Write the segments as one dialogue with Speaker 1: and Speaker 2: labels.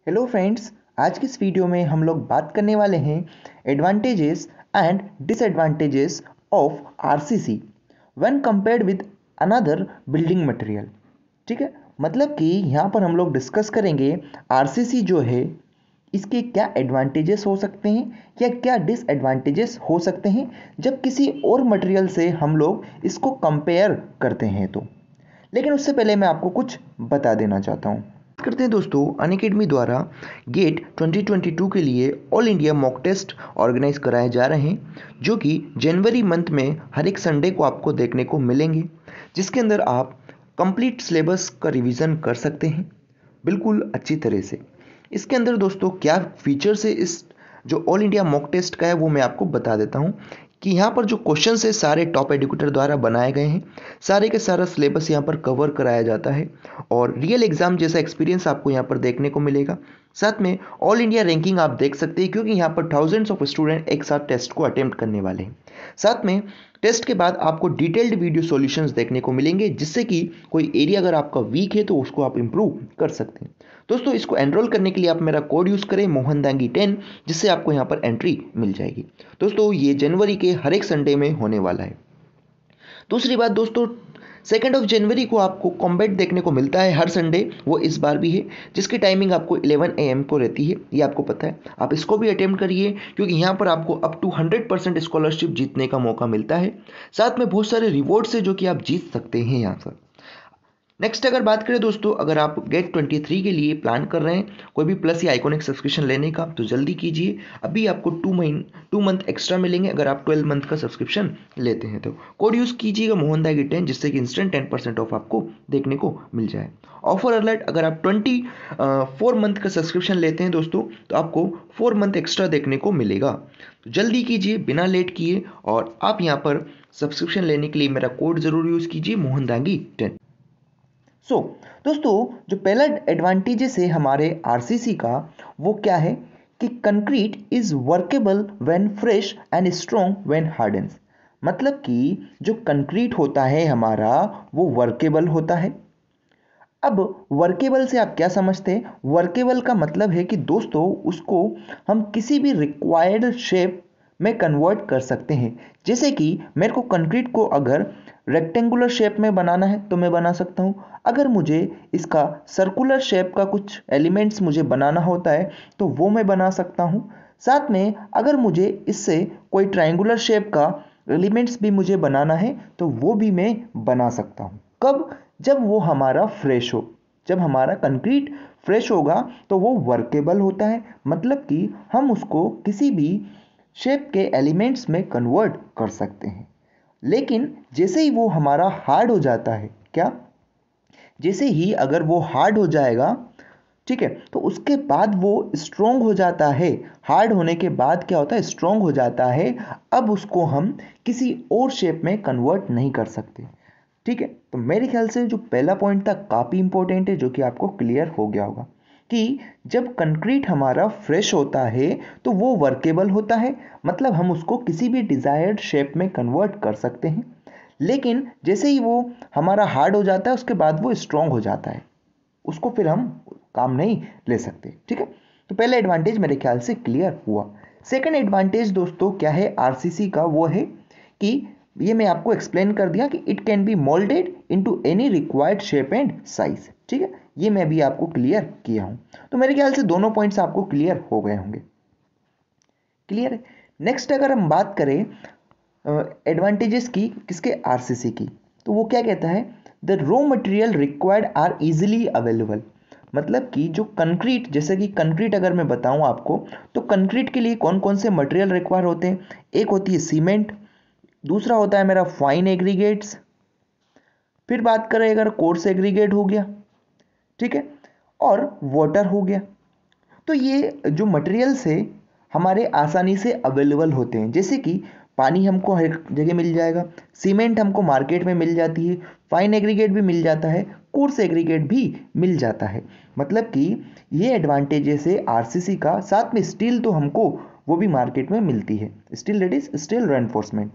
Speaker 1: Hello friends, आज की इस वीडियो में हम लोग बात करने वाले हैं advantages and disadvantages of RCC when compared with another building material. ठीक है, मतलब कि यहाँ पर हम लोग डिस्कस करेंगे आरसीसी जो है इसके क्या एडवांटेजेस हो सकते हैं या क्या डिसएडवांटेजेस हो सकते हैं जब किसी और मटेरियल से हम लोग इसको कंपेयर करते हैं। तो लेकिन उससे पहले मैं आपको कुछ बता देना चाहता हूँ। करते हैं दोस्तों, अनअकैडमी द्वारा गेट 2022 के लिए all India mock test organise कराए जा रहे हैं, जो कि जनवरी मंथ में हर एक संडे को आपको देखने को मिलेंगे, जिसके अंदर आप कंप्लीट सिलेबस का रिवीजन कर सकते हैं बिल्कुल अच्छी तरह से। इसके अंदर दोस्तों क्या फीचर्स है इस जो ऑल इंडिया मॉक टेस्ट का है वो मैं आपको बता देता हूँ कि यहाँ पर जो क्वेश्चन है सारे टॉप एजुकेटर द्वारा बनाए गए हैं, सारे के सारा सिलेबस यहाँ पर कवर कराया जाता है और रियल एग्जाम जैसा एक्सपीरियंस आपको यहाँ पर देखने को मिलेगा। साथ में ऑल इंडिया रैंकिंग आप देख सकते हैं, क्योंकि यहाँ पर थाउजेंड्स ऑफ स्टूडेंट एक साथ टेस्ट को अटेम्प्ट करने वाले हैं। साथ में टेस्ट के बाद आपको डिटेल्ड वीडियो सॉल्यूशंस देखने को मिलेंगे, जिससे कि कोई एरिया अगर आपका वीक है तो उसको आप इंप्रूव कर सकते हैं। दोस्तों, इसको एनरोल करने के लिए आप मेरा कोड यूज़ करें मोहनदांगी 10, जिससे आपको यहाँ पर एंट्री मिल जाएगी। दोस्तों, ये जनवरी के हर एक संडे में होने वाला है। दूसरी बात दोस्तों, 2 जनवरी को आपको कॉम्बैट देखने को मिलता है हर संडे, वो इस बार भी है, जिसकी टाइमिंग आपको 11 AM को रहती है। ये आपको पता है, आप इसको भी अटेम्प्ट करिए, क्योंकि यहाँ पर आपको अप टू 100% स्कॉलरशिप जीतने का मौका मिलता है। साथ में बहुत सारे रिवॉर्ड्स है जो कि आप जीत सकते हैं यहाँ पर। नेक्स्ट अगर बात करें दोस्तों, अगर आप गेट 23 के लिए प्लान कर रहे हैं कोई भी प्लस या आइकॉनिक सब्सक्रिप्शन लेने का, तो जल्दी कीजिए। अभी आपको 2 मंथ एक्स्ट्रा मिलेंगे अगर आप 12 मंथ का सब्सक्रिप्शन लेते हैं। तो कोड यूज़ कीजिएगा मोहनदागी 10, जिससे कि इंस्टेंट 10% ऑफ आपको देखने को मिल जाए। ऑफर अलर्ट, अगर आप 4 मंथ का सब्सक्रिप्शन लेते हैं दोस्तों, तो आपको 4 मंथ एक्स्ट्रा देखने को मिलेगा। तो जल्दी कीजिए, बिना लेट किए, और आप यहाँ पर सब्सक्रिप्शन लेने के लिए मेरा कोड ज़रूर यूज़ कीजिए मोहनदागी 10। दोस्तों, जो पहला एडवांटेजेस है हमारे आरसीसी का, वो क्या है कि concrete is workable when fresh and strong when hardens. मतलब कि जो कंक्रीट होता है हमारा वो वर्केबल होता है। अब वर्केबल से आप क्या समझते हैं? वर्केबल का मतलब है कि दोस्तों उसको हम किसी भी रिक्वायर्ड शेप में कन्वर्ट कर सकते हैं। जैसे कि मेरे को कंक्रीट को अगर रेक्टेंगुलर शेप में बनाना है तो मैं बना सकता हूँ। अगर मुझे इसका सर्कुलर शेप का कुछ एलिमेंट्स मुझे बनाना होता है तो वो मैं बना सकता हूँ। साथ में अगर मुझे इससे कोई ट्रायंगुलर शेप का एलिमेंट्स भी मुझे बनाना है तो वो भी मैं बना सकता हूँ। कब? जब वो हमारा फ्रेश हो। जब हमारा कंक्रीट फ्रेश होगा तो वो वर्केबल होता है, मतलब कि हम उसको किसी भी शेप के एलिमेंट्स में कन्वर्ट कर सकते हैं। लेकिन जैसे ही वो हमारा हार्ड हो जाता है, क्या? जैसे ही अगर वो हार्ड हो जाएगा, ठीक है, तो उसके बाद वो स्ट्रोंग हो जाता है। हार्ड होने के बाद क्या होता है? स्ट्रोंग हो जाता है। अब उसको हम किसी और शेप में कन्वर्ट नहीं कर सकते। ठीक है, तो मेरे ख्याल से जो पहला पॉइंट था काफ़ी इंपॉर्टेंट है, जो कि आपको क्लियर हो गया होगा कि जब कंक्रीट हमारा फ्रेश होता है तो वो वर्केबल होता है, मतलब हम उसको किसी भी डिज़ायर्ड शेप में कन्वर्ट कर सकते हैं। लेकिन जैसे ही वो हमारा हार्ड हो जाता है उसके बाद वो स्ट्रॉन्ग हो जाता है, उसको फिर हम काम नहीं ले सकते। ठीक है, तो पहला एडवांटेज मेरे ख्याल से क्लियर हुआ। सेकंड एडवांटेज दोस्तों क्या है आरसीसी का? वो है कि ये मैं आपको एक्सप्लेन कर दिया कि it can be moulded into any required shape and size. ठीक है, ये मैं भी आपको क्लियर किया हूं। तो मेरे ख्याल से दोनों पॉइंट्स आपको क्लियर हो गए होंगे। क्लियर है। नेक्स्ट अगर हम बात करें एडवांटेजेस की, किसके? आरसीसी की, तो वो क्या कहता है? The raw material required are easily available. मतलब कि जो कंक्रीट, जैसे कि कंक्रीट अगर मैं बताऊं आपको, तो कंक्रीट के लिए कौन कौन से मटेरियल रिक्वायर होते हैं? एक होती है सीमेंट, दूसरा होता है मेरा फाइन एग्रीगेट्स, फिर बात करें अगर कोर्स एग्रीगेट हो गया, ठीक है, और वाटर हो गया। तो ये जो मटेरियल्स है हमारे आसानी से अवेलेबल होते हैं। जैसे कि पानी हमको हर जगह मिल जाएगा, सीमेंट हमको मार्केट में मिल जाती है, फाइन एग्रीगेट भी मिल जाता है, कोर्स एग्रीगेट भी मिल जाता है। मतलब कि ये एडवांटेजेस है आरसीसी का। साथ में स्टील तो हमको वो भी मार्केट में मिलती है, steel, that is steel reinforcement.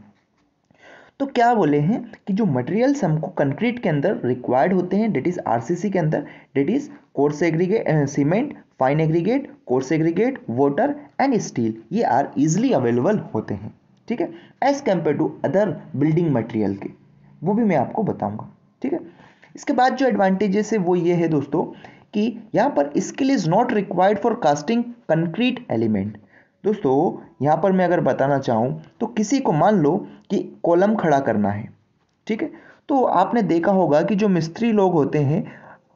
Speaker 1: तो क्या बोले हैं कि जो मटेरियल्स हमको कंक्रीट के अंदर रिक्वायर्ड होते हैं, डेट इज आरसीसी के अंदर, that is coarse aggregate, cement, fine aggregate, coarse aggregate, water and steel, ये आर इजिली अवेलेबल होते हैं, ठीक है, as compare to other building material के, वो भी मैं आपको बताऊंगा, ठीक है। इसके बाद जो एडवांटेजेस है वो ये है दोस्तों कि यहाँ पर skill is not required for casting concrete element. दोस्तों यहाँ पर मैं अगर बताना चाहूँ तो किसी को मान लो कि कॉलम खड़ा करना है, ठीक है, तो आपने देखा होगा कि जो मिस्त्री लोग होते हैं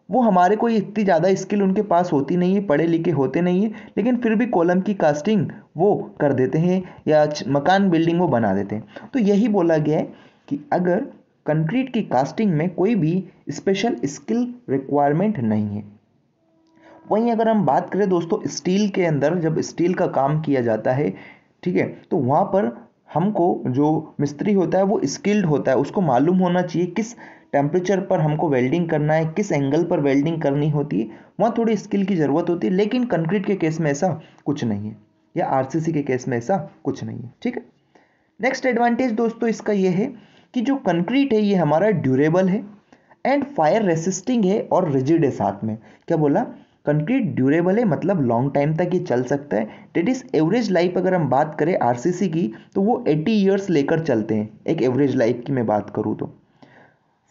Speaker 1: वो हमारे कोई इतनी ज़्यादा स्किल उनके पास होती नहीं है, पढ़े लिखे होते नहीं है, लेकिन फिर भी कॉलम की कास्टिंग वो कर देते हैं या मकान बिल्डिंग वो बना देते हैं। तो यही बोला गया है कि अगर कंक्रीट की कास्टिंग में कोई भी स्पेशल स्किल रिक्वायरमेंट नहीं है। वहीं अगर हम बात करें दोस्तों स्टील के अंदर, जब स्टील का काम किया जाता है, ठीक है, तो वहाँ पर हमको जो मिस्त्री होता है वो स्किल्ड होता है, उसको मालूम होना चाहिए किस टेम्परेचर पर हमको वेल्डिंग करना है, किस एंगल पर वेल्डिंग करनी होती है, वहाँ थोड़ी स्किल की ज़रूरत होती है। लेकिन कंक्रीट के केस में ऐसा कुछ नहीं है, या आरसीसी के केस में ऐसा कुछ नहीं है, ठीक है। नेक्स्ट एडवांटेज दोस्तों इसका ये है कि जो कंक्रीट है ये हमारा ड्यूरेबल है एंड फायर रेसिस्टिंग है और रिजिड है साथ में। क्या बोला? कंक्रीट ड्यूरेबल है, मतलब लॉन्ग टाइम तक ये चल सकता है। डेट इज एवरेज लाइफ अगर हम बात करें आरसीसी की तो वो 80 ईयर्स लेकर चलते हैं, एक एवरेज लाइफ की मैं बात करूँ तो।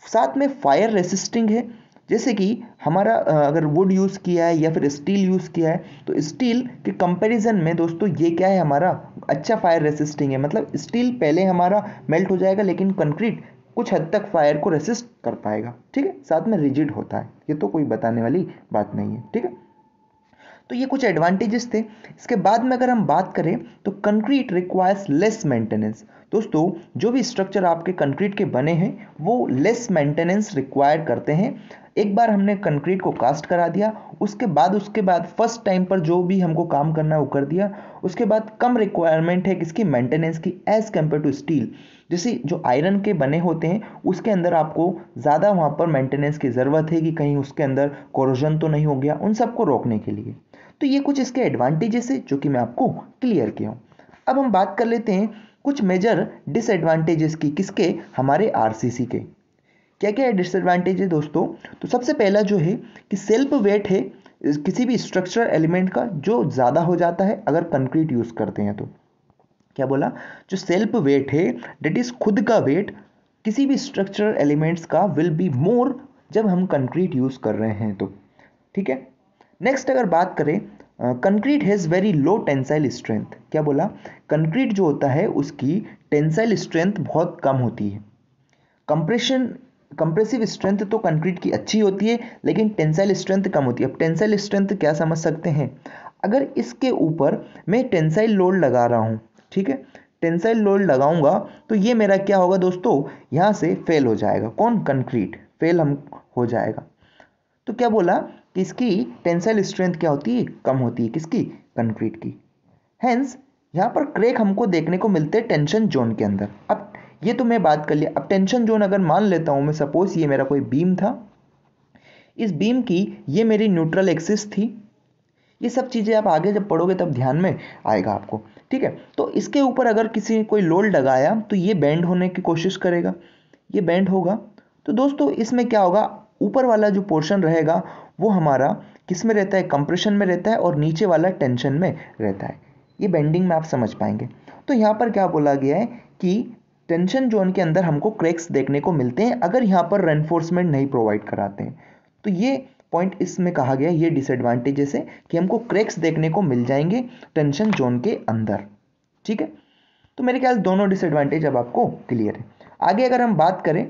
Speaker 1: साथ में फायर रेसिस्टिंग है, जैसे कि हमारा अगर वुड यूज़ किया है या फिर स्टील यूज़ किया है तो स्टील के कंपैरिजन में दोस्तों ये क्या है, हमारा अच्छा फायर रेसिस्टिंग है, मतलब स्टील पहले हमारा मेल्ट हो जाएगा लेकिन कंक्रीट कुछ हद तक फायर को रेसिस्ट कर पाएगा, ठीक है। साथ में रिजिड होता है, ये तो कोई बताने वाली बात नहीं है, ठीक है। तो ये कुछ एडवांटेजेस थे। इसके बाद में अगर हम बात करें तो कंक्रीट रिक्वायर्स लेस मेंटेनेंस। दोस्तों जो भी स्ट्रक्चर आपके कंक्रीट के बने हैं वो लेस मेंटेनेंस रिक्वायर करते हैं। एक बार हमने कंक्रीट को कास्ट करा दिया, उसके बाद फर्स्ट टाइम पर जो भी हमको काम करना है वो कर दिया, उसके बाद कम रिक्वायरमेंट है किसकी, मेंटेनेंस की, एज कंपेयर टू स्टील। जैसे जो आयरन के बने होते हैं उसके अंदर आपको ज़्यादा वहाँ पर मेंटेनेंस की ज़रूरत है कि कहीं उसके अंदर कोरोजन तो नहीं हो गया, उन सबको रोकने के लिए। तो ये कुछ इसके एडवांटेजेस है जो कि मैं आपको क्लियर किया हूँ। अब हम बात कर लेते हैं कुछ मेजर डिसएडवांटेजेस की, किसके, हमारे आरसीसी के। क्या क्या डिसएडवांटेज है दोस्तों? तो सबसे पहला जो है कि सेल्फ वेट है किसी भी स्ट्रक्चरल एलिमेंट का जो ज़्यादा हो जाता है अगर कंक्रीट यूज़ करते हैं तो। क्या बोला? जो सेल्फ वेट है, डेट इज खुद का वेट किसी भी स्ट्रक्चरल एलिमेंट्स का विल बी मोर जब हम कंक्रीट यूज़ कर रहे हैं तो, ठीक है। नेक्स्ट अगर बात करें, concrete has very low tensile strength. क्या बोला? कंक्रीट जो होता है उसकी टेंसाइल स्ट्रेंथ बहुत कम होती है। कंप्रेसिव स्ट्रेंथ तो कंक्रीट की अच्छी होती है लेकिन टेंसाइल स्ट्रेंथ कम होती है। अब टेंसाइल स्ट्रेंथ क्या समझ सकते हैं? अगर इसके ऊपर मैं टेंसाइल लोड लगा रहा हूँ, ठीक है, टेंसाइल लोड लगाऊंगा तो ये मेरा क्या होगा दोस्तों, यहाँ से फेल हो जाएगा। कौन? कंक्रीट फेल हम हो जाएगा। तो क्या बोला कि इसकी टेंसाइल स्ट्रेंथ क्या होती है, कम होती है, किसकी, कंक्रीट की। हेंस यहाँ पर क्रैक हमको देखने को मिलते हैं टेंशन जोन के अंदर। अब ये तो मैं बात कर लिया, अब टेंशन जोन अगर मान लेता हूँ मैं, सपोज ये मेरा कोई बीम था, इस बीम की ये मेरी न्यूट्रल एक्सिस थी। ये सब चीज़ें आप आगे जब पढ़ोगे तब ध्यान में आएगा आपको, ठीक है। तो इसके ऊपर अगर किसी ने कोई लोड लगाया तो ये बेंड होने की कोशिश करेगा, ये बेंड होगा। तो दोस्तों इसमें क्या होगा, ऊपर वाला जो पोर्शन रहेगा वो हमारा किस में रहता है, कंप्रेशन में रहता है, और नीचे वाला टेंशन में रहता है। ये बेंडिंग में आप समझ पाएंगे। तो यहाँ पर क्या बोला गया है कि टेंशन जोन के अंदर हमको क्रैक्स देखने को मिलते हैं अगर यहाँ पर रेनफोर्समेंट नहीं प्रोवाइड कराते हैं। तो ये पॉइंट इसमें कहा गया, ये डिसएडवांटेजेस है कि हमको क्रैक्स देखने को मिल जाएंगे टेंशन जोन के अंदर, ठीक है। तो मेरे ख्याल दोनों डिसएडवांटेज अब आपको क्लियर है। आगे अगर हम बात करें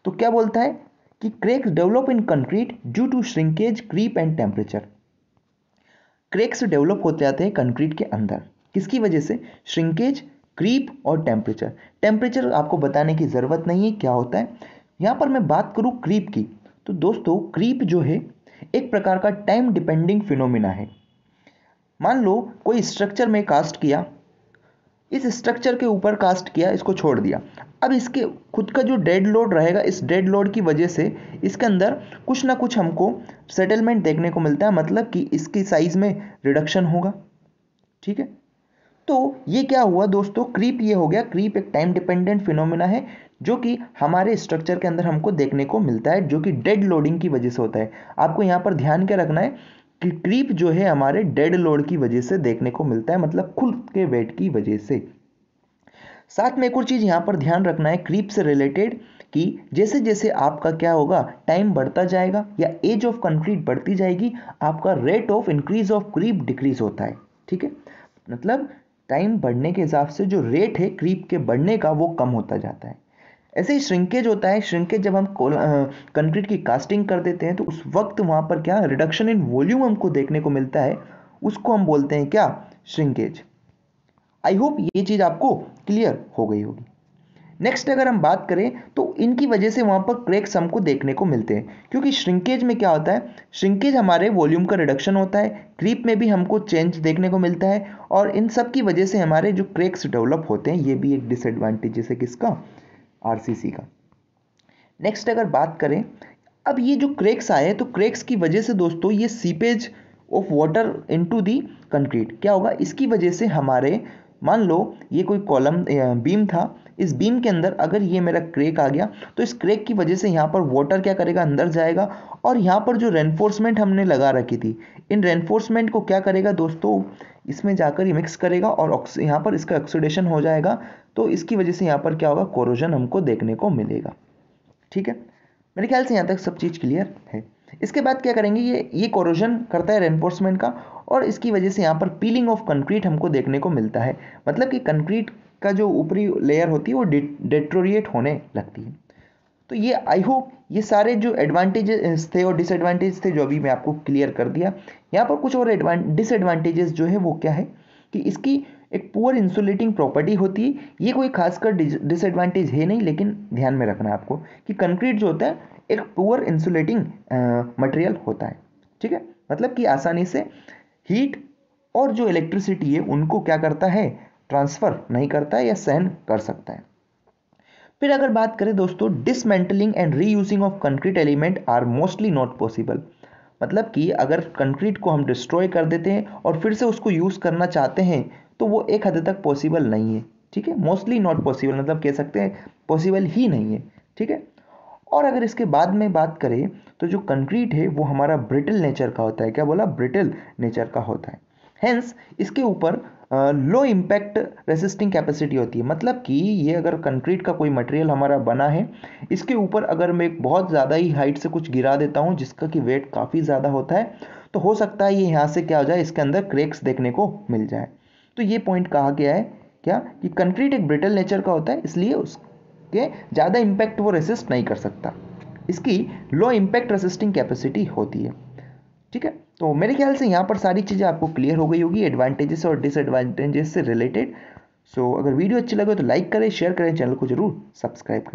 Speaker 1: तो क्या बोलता है कि cracks develop in concrete due to shrinkage, creep and temperature. Cracks develop होते जाते हैं कंक्रीट के अंदर, किसकी वजह से? श्रिंकेज, क्रीप और टेम्परेचर। टेम्परेचर आपको बताने की ज़रूरत नहीं है क्या होता है। यहाँ पर मैं बात करूँ क्रीप की, तो दोस्तों क्रीप जो है एक प्रकार का टाइम डिपेंडिंग फिनोमिना है। मान लो कोई स्ट्रक्चर में कास्ट किया, इस स्ट्रक्चर के ऊपर कास्ट किया, इसको छोड़ दिया, अब इसके खुद का जो डेड लोड रहेगा, इस डेड लोड की वजह से इसके अंदर कुछ ना कुछ हमको सेटलमेंट देखने को मिलता है, मतलब कि इसकी साइज में रिडक्शन होगा, ठीक है। तो ये क्या हुआ दोस्तों, क्रीप ये हो गया। क्रीप एक टाइम डिपेंडेंट फिनोमिना है, जो कि हमारे स्ट्रक्चर के अंदर हमको देखने को मिलता है, जो कि डेड लोडिंग की वजह से होता है। आपको यहाँ पर ध्यान क्या रखना है कि क्रीप जो है हमारे डेड लोड की वजह से देखने को मिलता है, मतलब खुद के वेट की वजह से। साथ में एक और चीज़ यहाँ पर ध्यान रखना है क्रीप से रिलेटेड कि जैसे जैसे आपका क्या होगा, टाइम बढ़ता जाएगा या एज ऑफ कंक्रीट बढ़ती जाएगी, आपका rate of increase of creep decrease होता है। ठीक है, मतलब टाइम बढ़ने के हिसाब से जो रेट है क्रीप के बढ़ने का वो कम होता जाता है। ऐसे ही श्रिंकेज होता है। श्रिंकेज जब हम कंक्रीट की कास्टिंग कर देते हैं तो उस वक्त वहाँ पर क्या रिडक्शन इन वॉल्यूम हमको देखने को मिलता है, उसको हम बोलते हैं क्या, श्रिंकेज। आई होप ये चीज़ आपको क्लियर हो गई होगी। नेक्स्ट अगर हम बात करें तो इनकी वजह से वहाँ पर क्रैक्स हमको देखने को मिलते हैं, क्योंकि श्रिंकेज में क्या होता है, श्रिंकेज हमारे वॉल्यूम का रिडक्शन होता है, क्रीप में भी हमको चेंज देखने को मिलता है, और इन सब की वजह से हमारे जो क्रैक्स डेवलप होते हैं, ये भी एक डिसएडवांटेज है किसका, आरसीसी का। नेक्स्ट अगर बात करें, अब ये जो क्रैक्स आए तो क्रैक्स की वजह से दोस्तों ये seepage of water into the concrete क्या होगा, इसकी वजह से हमारे मान लो ये कोई कॉलम बीम था, इस बीम के अंदर अगर ये मेरा क्रैक आ गया तो इस क्रैक की वजह से यहाँ पर वाटर क्या करेगा, अंदर जाएगा, और यहाँ पर जो रेनफोर्समेंट हमने लगा रखी थी, इन रेनफोर्समेंट को क्या करेगा दोस्तों, इसमें जाकर ये मिक्स करेगा और यहाँ पर इसका ऑक्सीडेशन हो जाएगा, तो इसकी वजह से यहाँ पर क्या होगा, कोरोजन हमको देखने को मिलेगा। ठीक है, मेरे ख्याल से यहाँ तक सब चीज़ क्लियर है। इसके बाद क्या करेंगे, ये कोरोजन करता है रेनफोर्समेंट का, और इसकी वजह से यहाँ पर पीलिंग ऑफ कंक्रीट हमको देखने को मिलता है, मतलब कि कंक्रीट का जो ऊपरी लेयर होती है वो डेट्रोरिएट होने लगती है। तो ये आई होप ये सारे जो एडवांटेजेस थे और डिसएडवांटेज थे जो अभी मैं आपको क्लियर कर दिया। यहाँ पर कुछ और डिसएडवांटेजेस जो है वो क्या है कि इसकी एक पुअर इंसुलेटिंग प्रॉपर्टी होती है। ये कोई खासकर डिसएडवांटेज है नहीं, लेकिन ध्यान में रखना है आपको कि कंक्रीट जो होता है एक पुअर इंसुलेटिंग मटेरियल होता है। ठीक है, मतलब कि आसानी से हीट और जो इलेक्ट्रिसिटी है उनको क्या करता है, ट्रांसफ़र नहीं करता है या सहन कर सकता है। फिर अगर बात करें दोस्तों, dismantling and reusing of concrete element are mostly not possible, मतलब कि अगर कंक्रीट को हम डिस्ट्रॉय कर देते हैं और फिर से उसको यूज़ करना चाहते हैं तो वो एक हद तक पॉसिबल नहीं है। ठीक है, मोस्टली नॉट पॉसिबल मतलब कह सकते हैं पॉसिबल ही नहीं है। ठीक है, और अगर इसके बाद में बात करें तो जो कंक्रीट है वो हमारा ब्रिटल नेचर का होता है। क्या बोला, ब्रिटल नेचर का होता है। हेंस इसके ऊपर लो इम्पैक्ट रेसिस्टिंग कैपेसिटी होती है, मतलब कि ये अगर कंक्रीट का कोई मटेरियल हमारा बना है, इसके ऊपर अगर मैं एक बहुत ज़्यादा ही हाइट से कुछ गिरा देता हूँ जिसका कि वेट काफ़ी ज़्यादा होता है, तो हो सकता है ये यहाँ से क्या हो जाए, इसके अंदर क्रैक्स देखने को मिल जाए। तो ये पॉइंट कहा गया है क्या कि कंक्रीट एक ब्रिटल नेचर का होता है, इसलिए उसके ज़्यादा इम्पैक्ट वो रेसिस्ट नहीं कर सकता, इसकी लो इम्पैक्ट रेसिस्टिंग कैपेसिटी होती है। ठीक है, तो मेरे ख्याल से यहाँ पर सारी चीज़ें आपको क्लियर हो गई होगी एडवांटेजेस और डिसएडवांटेजेस से रिलेटेड। सो अगर वीडियो अच्छी लगे तो लाइक करें, शेयर करें, चैनल को जरूर सब्सक्राइब करें।